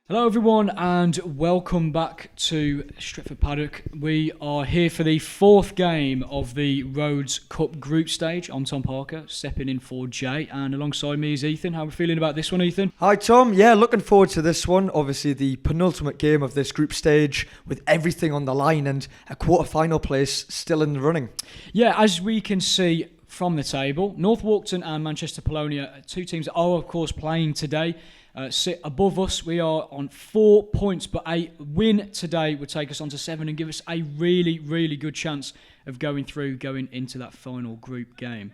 Hello everyone and welcome back to Stretford Paddock. We are here for the fourth game of the Rhodes Cup group stage. I'm Tom Parker, stepping in for Jay, and alongside me is Ethan. How are we feeling about this one, Ethan? Hi Tom, yeah, looking forward to this one. Obviously the penultimate game of this group stage with everything on the line and a quarter-final place still in the running. Yeah, as we can see from the table, North Walkton and Manchester Polonia, two teams that are of course playing today, sit above us. We are on 4 points, but a win today would take us on to 7 and give us a really, really good chance of going into that final group game.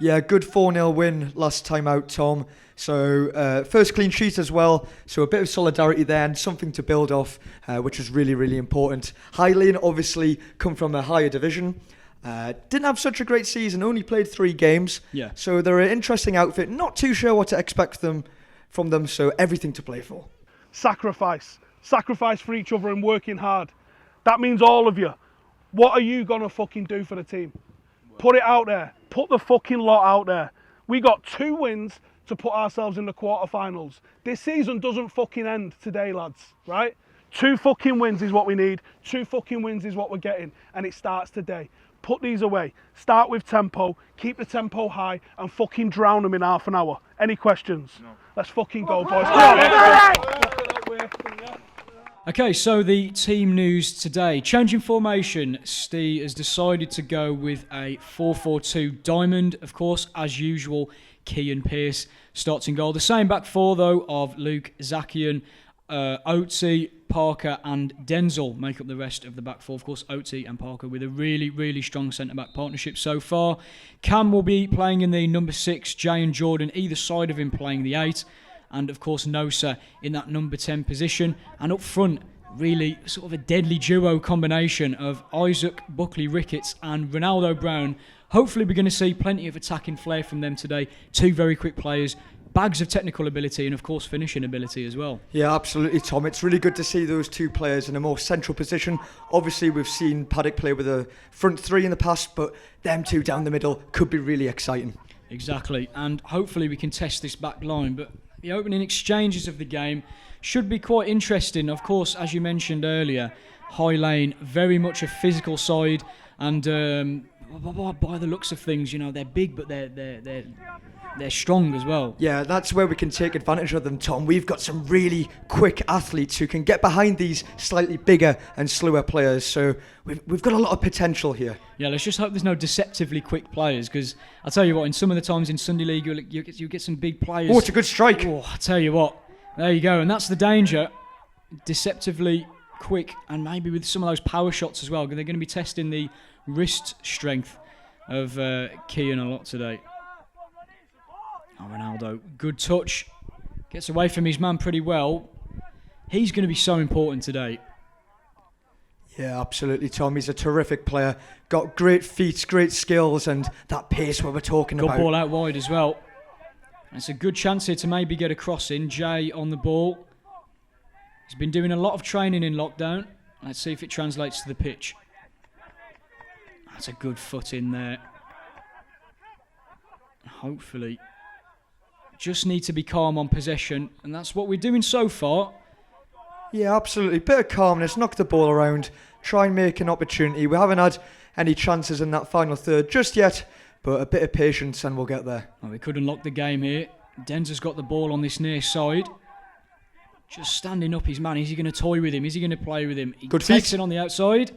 Yeah, good 4-0 win last time out, Tom. So first clean sheet as well. So a bit of solidarity there and something to build off, which was really, really important. Highland obviously come from a higher division. Didn't have such a great season, only played 3 games. Yeah. So they're an interesting outfit. Not too sure what to expect from them, so everything to play for. Sacrifice for each other and working hard. That means all of you. What are you gonna fucking do for the team? Put it out there. Put the fucking lot out there. We got 2 wins to put ourselves in the quarterfinals. This season doesn't fucking end today, lads, right? 2 fucking wins is what we need. 2 fucking wins is what we're getting, and it starts today. Put these away. Start with tempo. Keep the tempo high and fucking drown them in half an hour. Any questions? No. Let's fucking go, boys. Okay, so the team news today. Changing formation, Steve has decided to go with a 4-4-2 diamond. Of course, as usual, Kean Pearce starts in goal. The same back four, though, of Luke Zakian, Oatsy, Parker and Denzel make up the rest of the back four. Of course, Oatsy and Parker with a really, really strong centre-back partnership so far. Cam will be playing in the number 6, Jay and Jordan either side of him playing the 8. And of course, Nosa in that number 10 position. And up front, really sort of a deadly duo combination of Isaac, Buckley-Ricketts and Ronaldo Brown. Hopefully we're going to see plenty of attacking flair from them today. 2 very quick players. Bags of technical ability and, of course, finishing ability as well. Yeah, absolutely, Tom. It's really good to see those 2 players in a more central position. Obviously, we've seen Paddock play with a front 3 in the past, but them 2 down the middle could be really exciting. Exactly, and hopefully we can test this back line. But the opening exchanges of the game should be quite interesting. Of course, as you mentioned earlier, High Lane, very much a physical side, and by the looks of things, you know, they're big, but they're strong as well. Yeah, that's where we can take advantage of them, Tom. We've got some really quick athletes who can get behind these slightly bigger and slower players. So we've got a lot of potential here. Yeah, let's just hope there's no deceptively quick players, because I'll tell you what, in some of the times in Sunday League, you get some big players. Oh, it's a good strike. Oh, I'll tell you what. There you go. And that's the danger. Deceptively quick, and maybe with some of those power shots as well, because they're going to be testing the wrist strength of Kean a lot today. Oh, Ronaldo, good touch. Gets away from his man pretty well. He's going to be so important today. Yeah, absolutely, Tom. He's a terrific player. Got great feet, great skills, and that pace we were talking about. Good ball out wide as well. It's a good chance here to maybe get a cross in. Jay on the ball. He's been doing a lot of training in lockdown. Let's see if it translates to the pitch. That's a good foot in there. Hopefully. Just need to be calm on possession, and that's what we're doing so far. Yeah, absolutely. Bit of calmness, knock the ball around, try and make an opportunity. We haven't had any chances in that final third just yet, but a bit of patience and we'll get there. Well, we could unlock the game here. Denzer's got the ball on this near side. Just standing up his man. Is he going to toy with him? Is he going to play with him? He good takes feet. It on the outside.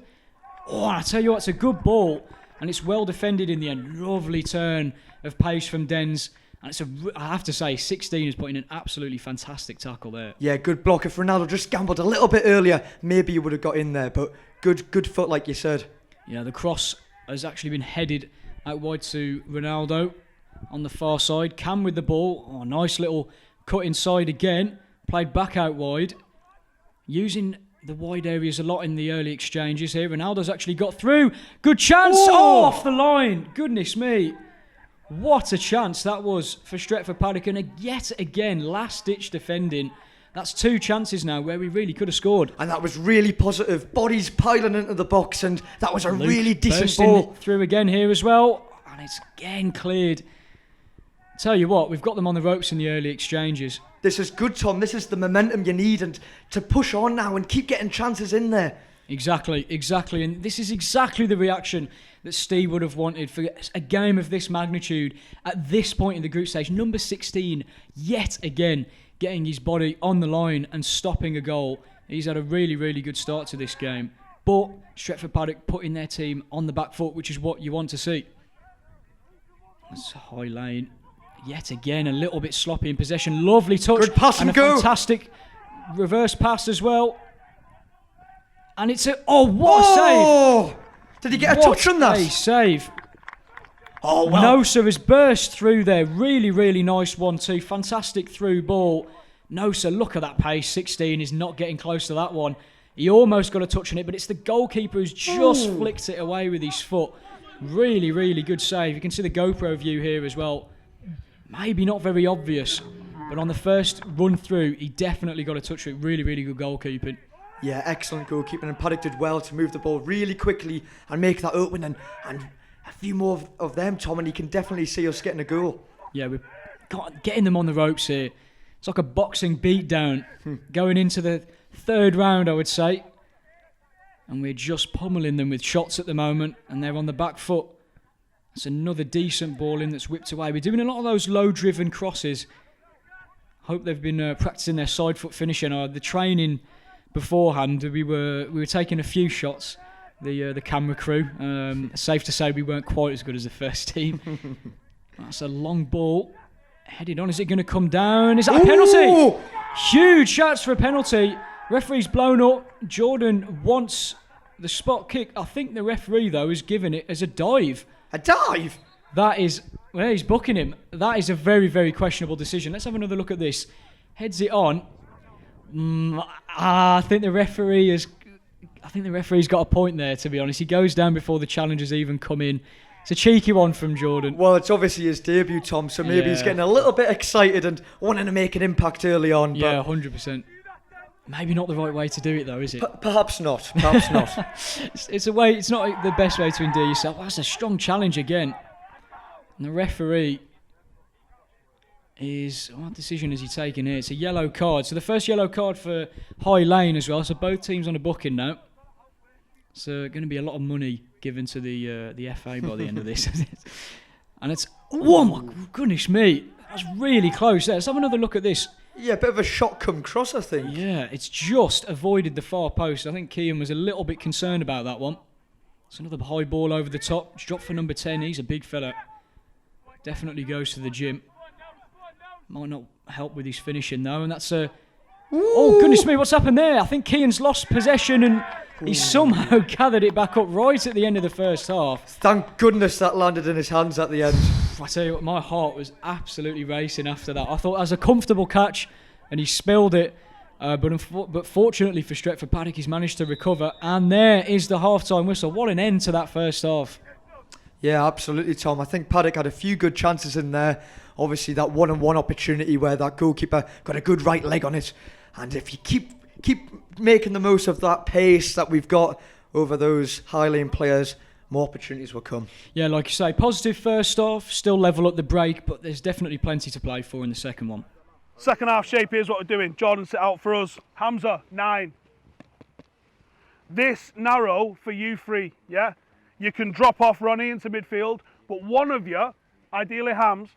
Oh, I tell you what, it's a good ball, and it's well defended in the end. Lovely turn of pace from Denz. And I have to say, 16 is putting an absolutely fantastic tackle there. Yeah, good block. If Ronaldo just gambled a little bit earlier, maybe he would have got in there. But good foot, like you said. Yeah, the cross has actually been headed out wide to Ronaldo on the far side. Cam with the ball. Oh, nice little cut inside again. Played back out wide. Using the wide areas a lot in the early exchanges here. Ronaldo's actually got through. Good chance. Oh, off the line. Goodness me. What a chance that was for Stretford Paddock, and yet again, last-ditch defending. That's 2 chances now where we really could have scored. And that was really positive. Bodies piling into the box, and that was a really decent ball. Through again here as well, and it's again cleared. Tell you what, we've got them on the ropes in the early exchanges. This is good, Tom. This is the momentum you need, and to push on now and keep getting chances in there. Exactly. And this is exactly the reaction that Steve would have wanted for a game of this magnitude at this point in the group stage. Number 16, yet again, getting his body on the line and stopping a goal. He's had a really, really good start to this game. But Stretford Paddock putting their team on the back foot, which is what you want to see. That's a high lane. Yet again, a little bit sloppy in possession. Lovely touch. Good pass and go. Fantastic reverse pass as well. And it's a... Oh, what a save! Did he get a touch on that? What a save. Oh, well. Nosa has burst through there. Really, really nice 1-2. Fantastic through ball. Nosa, look at that pace. 16 is not getting close to that one. He almost got a touch on it, but it's the goalkeeper who's just flicked it away with his foot. Really, really good save. You can see the GoPro view here as well. Maybe not very obvious, but on the first run through, he definitely got a touch of it. Really, really good goalkeeping. Yeah, excellent goalkeeping, and Paddock did well to move the ball really quickly and make that open, and a few more of them, Tom, and you can definitely see us getting a goal. Yeah, we're getting them on the ropes here. It's like a boxing beatdown going into the third round, I would say. And we're just pummeling them with shots at the moment, and they're on the back foot. It's another decent ball in that's whipped away. We're doing a lot of those low-driven crosses. Hope they've been practicing their side foot finishing. The training beforehand, we were taking a few shots. The camera crew. Safe to say we weren't quite as good as the first team. That's a long ball headed on. Is it going to come down? Is that a penalty? Huge shots for a penalty. Referee's blown up. Jordan wants the spot kick. I think the referee, though, is giving it as a dive. A dive? That is... Well, he's booking him. That is a very, very questionable decision. Let's have another look at this. Heads it on. I think the referee's got a point there, to be honest. He goes down before the challengers even come in. It's a cheeky one from Jordan. Well, it's obviously his debut, Tom, so maybe he's getting a little bit excited and wanting to make an impact early on. Yeah, 100%. Maybe not the right way to do it, though, is it? Perhaps not. Perhaps not. It's a way. It's not the best way to endear yourself. That's a strong challenge again. And the referee is... What decision has he taken here? It's a yellow card. So the first yellow card for High Lane as well. So both teams on a booking now. So going to be a lot of money given to the FA by the end of this. And it's... Oh my goodness me. That's really close there. Let's have another look at this. Yeah, a bit of a shot come cross, I think. Yeah, it's just avoided the far post. I think Kean was a little bit concerned about that one. It's another high ball over the top. It's dropped for number 10. He's a big fella. Definitely goes to the gym. Might not help with his finishing, though. And that's a... Oh, goodness me, what's happened there? I think Kean's lost possession and he's somehow gathered it back up right at the end of the first half. Thank goodness that landed in his hands at the end. I tell you what, my heart was absolutely racing after that. I thought that was a comfortable catch and he spilled it. But fortunately for Stretford Paddock, he's managed to recover. And there is the half-time whistle. What an end to that first half. Yeah, absolutely, Tom. I think Paddock had a few good chances in there. Obviously, that one-on-one opportunity where that goalkeeper got a good right leg on it. And if you keep making the most of that pace that we've got over those High Lane players, more opportunities will come. Yeah, like you say, positive first half, still level at the break, but there's definitely plenty to play for in the second one. Second half shape, here's what we're doing. Jordan set out for us. Hamza, 9. This narrow for you 3, yeah? You can drop off Ronnie into midfield, but one of you, ideally Hams,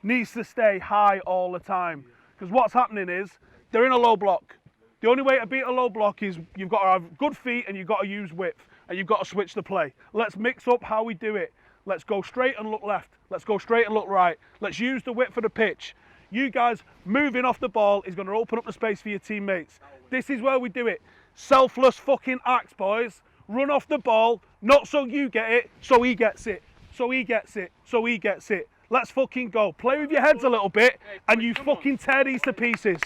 needs to stay high all the time. Because what's happening is, they're in a low block. The only way to beat a low block is you've got to have good feet and you've got to use width. And you've got to switch the play. Let's mix up how we do it. Let's go straight and look left. Let's go straight and look right. Let's use the width for the pitch. You guys moving off the ball is going to open up the space for your teammates. This is where we do it. Selfless fucking acts, boys. Run off the ball, not so you get it, so he gets it. So he gets it, so he gets it. Let's fucking go. Play with your heads a little bit and you fucking tear these to pieces.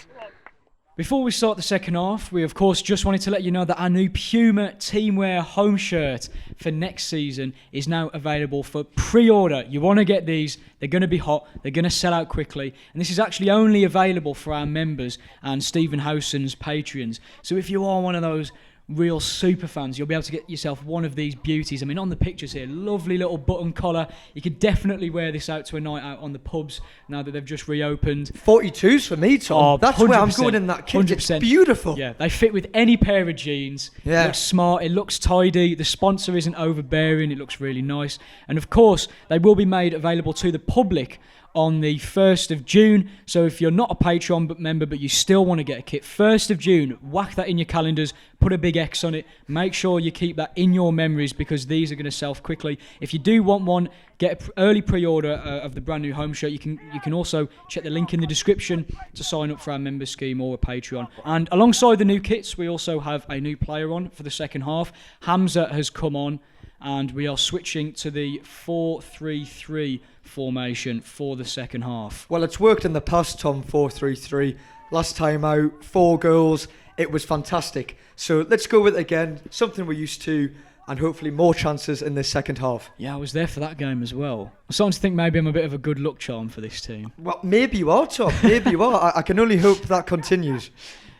Before we start the second half, we of course just wanted to let you know that our new PUMA teamwear home shirt for next season is now available for pre-order. You want to get these, they're going to be hot, they're going to sell out quickly, and this is actually only available for our members and Stephen Howson's Patreons. So if you are one of those real super fans, you'll be able to get yourself one of these beauties. I mean, on the pictures here, lovely little button collar. You could definitely wear this out to a night out on the pubs now that they've just reopened. 42s for me, Tom. Oh, That's where I'm going in that kit. 100%. It's beautiful. Yeah, they fit with any pair of jeans. Yeah. It looks smart, it looks tidy, the sponsor isn't overbearing, it looks really nice. And of course, they will be made available to the public on the 1st of June. So if you're not a Patreon member but you still want to get a kit, 1st of June, whack that in your calendars, put a big X on it, make sure you keep that in your memories because these are going to sell quickly. If you do want one, get an early pre-order of the brand new home shirt. You can also check the link in the description to sign up for our member scheme or a Patreon. And alongside the new kits, we also have a new player on for the second half. Hamza has come on, and we are switching to the 4-3-3 formation for the second half. Well, it's worked in the past, Tom, 4-3-3. Last time out, 4 goals. It was fantastic. So let's go with it again, something we're used to, and hopefully more chances in this second half. Yeah, I was there for that game as well. I'm starting to think maybe I'm a bit of a good luck charm for this team. Well, maybe you are, Tom. Maybe you are. I can only hope that continues.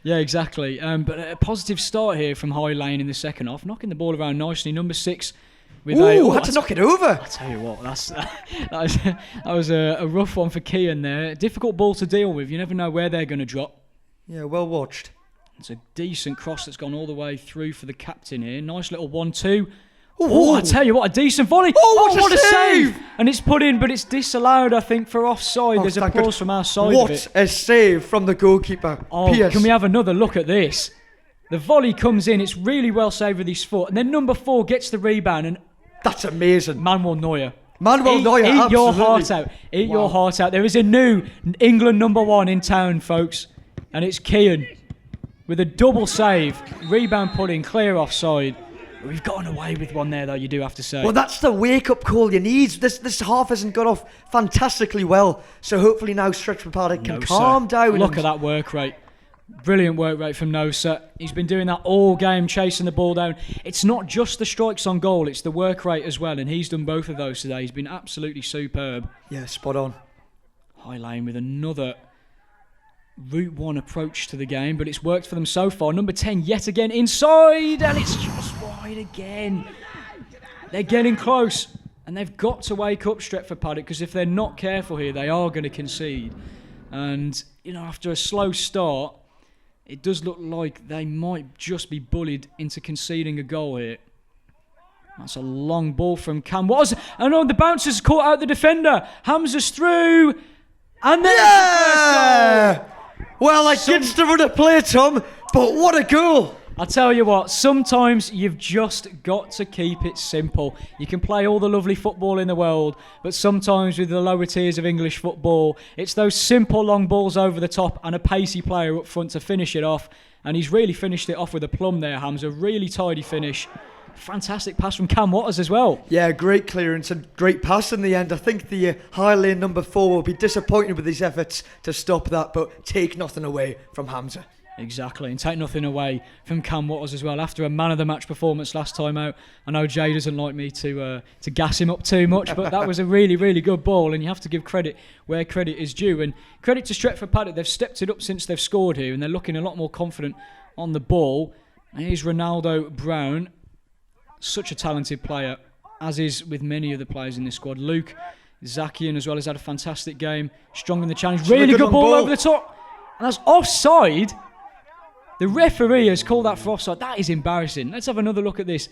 Yeah, exactly. But a positive start here from High Lane in the second half, knocking the ball around nicely. Number 6 with had to knock it over. I tell you what, that was a rough one for Kean there. Difficult ball to deal with. You never know where they're going to drop. Yeah, well watched. It's a decent cross that's gone all the way through for the captain here. Nice little 1-2. Oh, I tell you what, a decent volley. Oh, what a save! And it's put in, but it's disallowed, I think, for offside. There's applause from our side of it. What a save from the goalkeeper. Oh, Pierce. can we have another look at this? The volley comes in. It's really well saved with his foot. And then number 4 gets the rebound. And that's amazing. Manuel Neuer. Manuel Neuer, Eat your absolutely. heart out. Eat your heart out. There is a new England number 1 in town, folks. And it's Kean with a double save. Rebound put in, clear offside. We've gotten away with one there, though, you do have to say. Well, that's the wake-up call you need. This half hasn't got off fantastically well. So hopefully now Stretford Paddock can calm down. Look at that work rate. Brilliant work rate from Nosa. He's been doing that all game, chasing the ball down. It's not just the strikes on goal, it's the work rate as well. And he's done both of those today. He's been absolutely superb. Yeah, spot on. High Lane with another Route 1 approach to the game, but it's worked for them so far. Number 10 yet again inside, and it's just wide again. They're getting close, and they've got to wake up Stretford Paddock, because if they're not careful here, they are going to concede. And, you know, after a slow start, it does look like they might just be bullied into conceding a goal here. That's a long ball from Cam. What was it? Oh no, the bouncer's caught out the defender. Hamza's through, and there's the first goal. Well, I gets to run a play, Tom, but what a goal! I'll tell you what, sometimes you've just got to keep it simple. You can play all the lovely football in the world, but sometimes with the lower tiers of English football, it's those simple long balls over the top and a pacey player up front to finish it off. And he's really finished it off with a plum there, Hamza. Really tidy finish. Fantastic pass from Cam Waters as well. Yeah, great clearance and great pass in the end. I think the High Lane number 4 will be disappointed with his efforts to stop that, but take nothing away from Hamza. Exactly, and take nothing away from Cam Waters as well. After a man-of-the-match performance last time out, I know Jay doesn't like me to gas him up too much, but that was a really, really good ball, and you have to give credit where credit is due. And credit to Stretford Paddock, they've stepped it up since they've scored here, and they're looking a lot more confident on the ball. And here's Ronaldo Brown, such a talented player, as is with many of the players in this squad. Luke Zakian as well has had a fantastic game, strong in the challenge. Really good ball over the top, and that's offside. The referee has called that for offside. That is embarrassing. Let's have another look at this.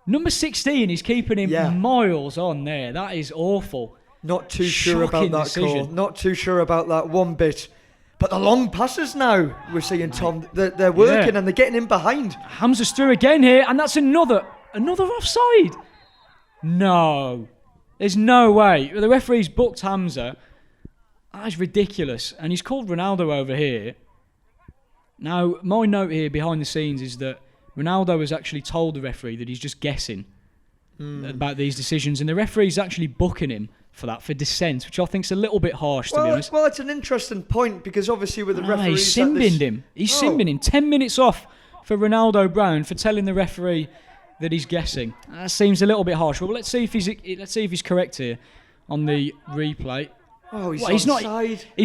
Number 16 is keeping him miles on there. That is awful. Not too sure about that decision. call. Not too sure about that one bit. But the long passes now, we're seeing, Tom, they're working and they're getting in behind. Hamza's through again here, and that's another offside. No. There's no way. The referee's booked Hamza. That is ridiculous. And he's called Ronaldo over here. Now, my note here behind the scenes is that Ronaldo has actually told the referee that he's just guessing about these decisions, and the referee's actually booking him for that, for dissent, which I think's a little bit harsh, to be honest. Well, it's an interesting point, because obviously with the referees... He's sin-binned him. He's sin-binned him. 10 minutes off for Ronaldo Brown for telling the referee that he's guessing. That seems a little bit harsh. Well, let's see if he's correct here on the replay. Oh, he's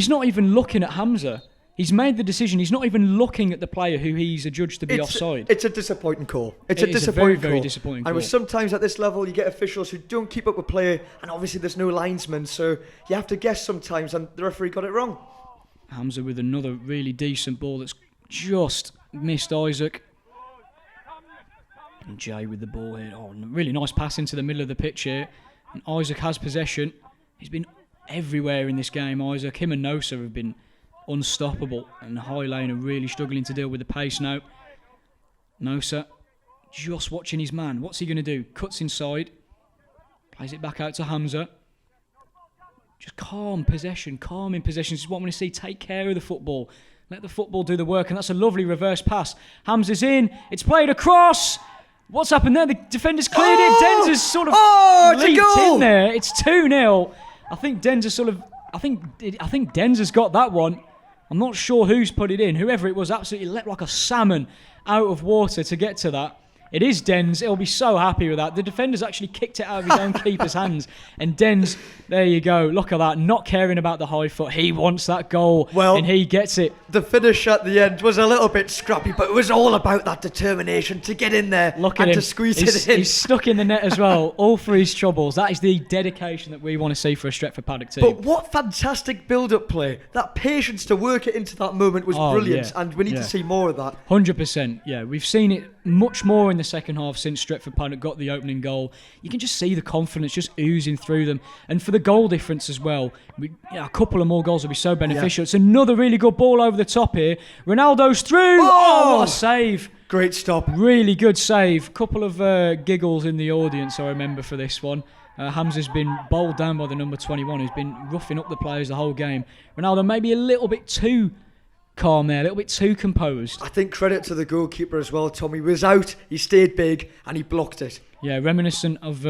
not even looking at Hamza. He's made the decision. He's not even looking at the player who he's adjudged to be offside. It's a disappointing call. It is a very, very disappointing call. And sometimes at this level, you get officials who don't keep up with play, and obviously there's no linesman, so you have to guess sometimes, and the referee got it wrong. Hamza with another really decent ball that's just missed Isaac. And Jay with the ball here. Oh, really nice pass into the middle of the pitch here. And Isaac has possession. He's been everywhere in this game, Isaac. Him and Nosa have been unstoppable, and High Lane are really struggling to deal with the pace now. Nosa just watching his man. What's he going to do? Cuts inside, plays it back out to Hamza. Just calm in possession. This is what I want to see. Take care of the football. Let the football do the work, and that's a lovely reverse pass. Hamza's in. It's played across. What's happened there? The defender's cleared it. Denzel's sort of leaped in there. It's 2-0. I think Denzel's got that one. I'm not sure who's put it in. Whoever it was absolutely leapt like a salmon out of water to get to that. It is Denz. He'll be so happy with that. The defender's actually kicked it out of his own keeper's hands. And Denz, there you go. Look at that. Not caring about the high foot. He wants that goal. And he gets it. The finish at the end was a little bit scrappy, but it was all about that determination to get in there and to squeeze it in. He's stuck in the net as well, all for his troubles. That is the dedication that we want to see for a Stretford Paddock team. But what fantastic build-up play. That patience to work it into that moment was brilliant, and we need to see more of that. 100%, yeah. We've seen it much more in the second half since Stretford Paddock got the opening goal. You can just see the confidence just oozing through them. And for the goal difference as well, a couple of more goals will be so beneficial. It's another really good ball over the top here. Ronaldo's through. Oh, what a save. Great stop. Really good save. Couple of giggles in the audience, I remember, for this one. Hamza's been bowled down by the number 21, who's been roughing up the players the whole game. Ronaldo maybe a little bit too calm there, a little bit too composed. I think credit to the goalkeeper as well, Tommy. He was out, he stayed big, and he blocked it. Yeah, reminiscent of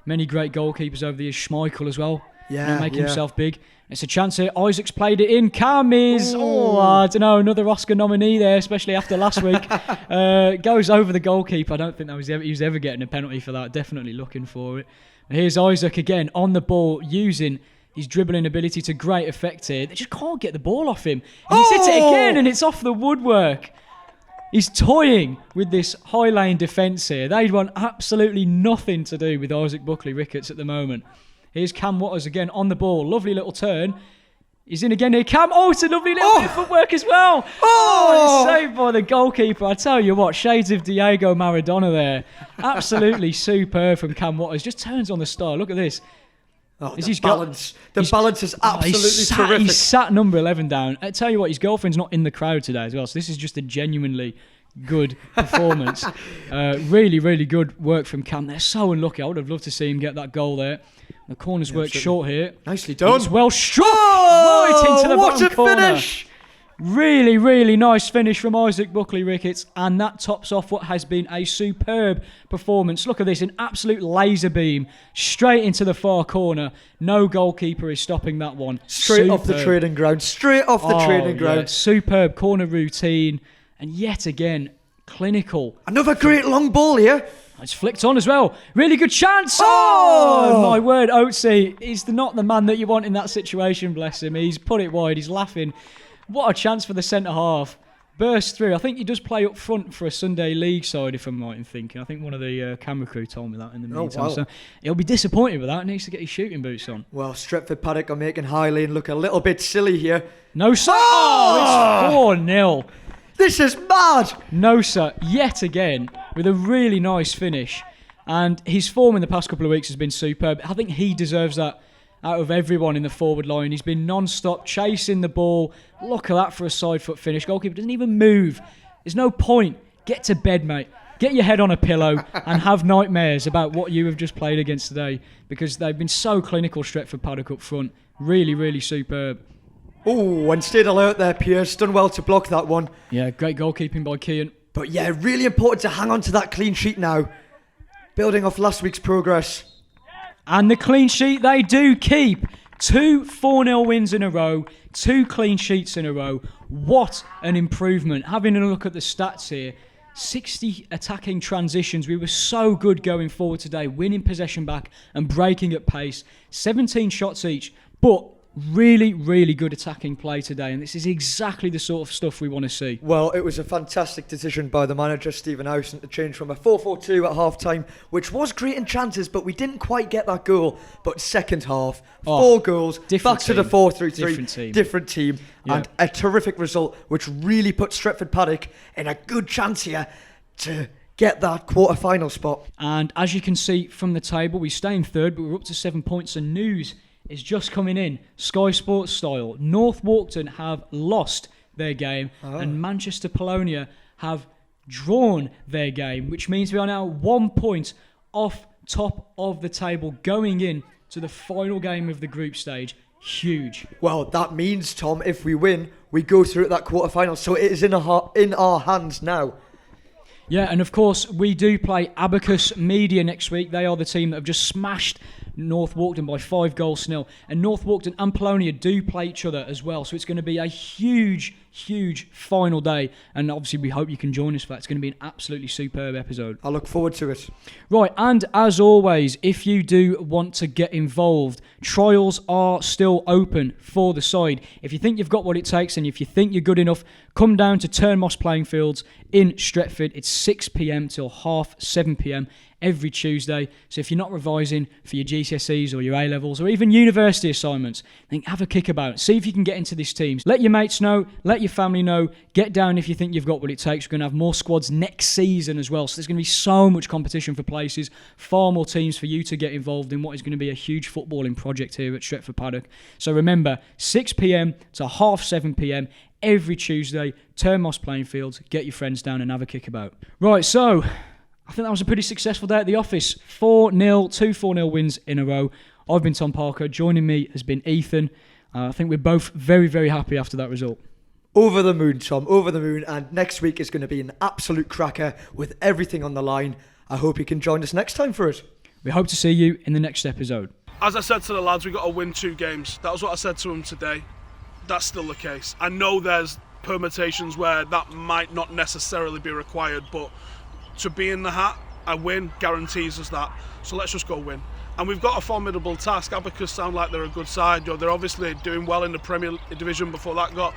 many great goalkeepers over the years. Schmeichel as well. Making himself big. It's a chance here. Isaac's played it in. Cam is, I don't know, another Oscar nominee there, especially after last week. Goes over the goalkeeper. I don't think he was ever getting a penalty for that. Definitely looking for it. And here's Isaac again on the ball, using his dribbling ability to great effect here. They just can't get the ball off him. And he hits it again, and it's off the woodwork. He's toying with this High Lane defence here. They want absolutely nothing to do with Isaac Buckley-Ricketts at the moment. Here's Cam Waters again on the ball. Lovely little turn. He's in again here. Cam. Oh, it's a lovely little bit of footwork as well. Oh, it's saved by the goalkeeper. I tell you what, shades of Diego Maradona there. Absolutely superb from Cam Waters. Just turns on the star. Look at this. The balance is absolutely terrific. He's sat number 11 down. I tell you what, his girlfriend's not in the crowd today as well, so this is just a genuinely good performance. Really, really good work from Cam. They're so unlucky. I would have loved to see him get that goal there. The corner's worked short here. Nicely done. It's well struck right into the bottom corner. What a finish! Really, really nice finish from Isaac Buckley-Ricketts, and that tops off what has been a superb performance. Look at this, an absolute laser beam straight into the far corner. No goalkeeper is stopping that one. Straight off the training ground. Superb corner routine, and yet again, clinical. Another great long ball here. It's flicked on as well. Really good chance. Oh, my word, Oatsy is not the man that you want in that situation, bless him. He's put it wide, he's laughing. What a chance for the centre-half. Burst through. I think he does play up front for a Sunday League side, if I'm right in thinking. I think one of the camera crew told me that in the meantime. So he'll be disappointed with that. He needs to get his shooting boots on. Well, Stretford Paddock are making High Lane look a little bit silly here. Nosa. Oh, it's 4-0. This is mad. Nosa, yet again, with a really nice finish. And his form in the past couple of weeks has been superb. I think he deserves that out of everyone in the forward line. He's been non-stop chasing the ball. Look at that for a side foot finish. Goalkeeper doesn't even move. There's no point. Get to bed, mate. Get your head on a pillow and have nightmares about what you have just played against today, because they've been so clinical, Stretford Paddock up front. Really, really superb. Oh, and stayed alert there, Pierce. Done well to block that one. Yeah, great goalkeeping by Kean. But yeah, really important to hang on to that clean sheet now. Building off last week's progress. And the clean sheet they do keep. 2 4-0 wins in a row, 2 clean sheets in a row. What an improvement. Having a look at the stats here, 60 attacking transitions. We were so good going forward today, winning possession back and breaking at pace. 17 shots each, but really, really good attacking play today, and this is exactly the sort of stuff we want to see. Well, it was a fantastic decision by the manager, Stephen Howson, to change from a 4-4-2 at half-time, which was creating chances, but we didn't quite get that goal. But second half, 4 goals, back to the 4-3-3, different team, Yeah. and a terrific result, which really put Stretford Paddock in a good chance here to get that quarter-final spot. And as you can see from the table, we stay in third, but we're up to 7 points, and news is just coming in, Sky Sports style. North Walkden have lost their game, and Manchester Polonia have drawn their game, which means we are now 1 point off top of the table going in to the final game of the group stage. Huge. Well, that means, Tom, if we win, we go through at that quarter-final, so it is in our hands now. Yeah, and of course, we do play Abacus Media next week. They are the team that have just smashed North Walkden by 5-0. And North Walkden and Polonia do play each other as well. So it's going to be a huge, huge final day. And obviously, we hope you can join us for that. It's going to be an absolutely superb episode. I look forward to it. Right, and as always, if you do want to get involved, trials are still open for the side. If you think you've got what it takes and if you think you're good enough, come down to Turnmoss Playing Fields in Stretford. It's 6 p.m. till 7 p.m. every Tuesday. So if you're not revising for your GCSEs or your A-levels or even university assignments, then have a kick about. See if you can get into this team. Let your mates know, let your family know. Get down if you think you've got what it takes. We're going to have more squads next season as well. So there's going to be so much competition for places, far more teams for you to get involved in what is going to be a huge footballing project here at Stretford Paddock. So remember, 6 p.m. to 7 p.m. every Tuesday, Turnmoss Playing Fields. Get your friends down and have a kick about. Right, so I think that was a pretty successful day at the office. 4-0, 2 4-0 wins in a row. I've been Tom Parker. Joining me has been Ethan. I think we're both very, very happy after that result. Over the moon, Tom, over the moon. And next week is going to be an absolute cracker with everything on the line. I hope you can join us next time for it. We hope to see you in the next episode. As I said to the lads, we've got to win 2 games. That was what I said to them today. That's still the case. I know there's permutations where that might not necessarily be required, but to be in the hat, a win guarantees us that. So let's just go win. And we've got a formidable task. Abacus sound like they're a good side. They're obviously doing well in the Premier Division before that got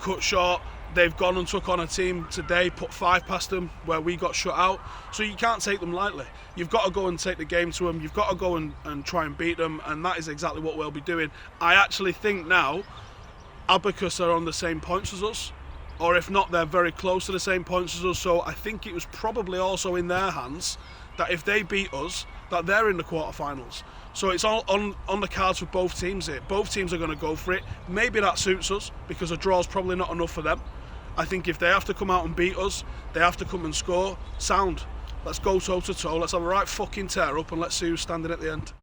cut short. They've gone and took on a team today, put 5 past them where we got shut out. So you can't take them lightly. You've got to go and take the game to them. You've got to go and try and beat them. And that is exactly what we'll be doing. I actually think now Abacus are on the same points as us. Or if not, they're very close to the same points as us. So I think it was probably also in their hands that if they beat us, that they're in the quarterfinals. So it's all on the cards for both teams here. Both teams are going to go for it. Maybe that suits us because a draw's probably not enough for them. I think if they have to come out and beat us, they have to come and score. Sound. Let's go toe to toe. Let's have a right fucking tear up and let's see who's standing at the end.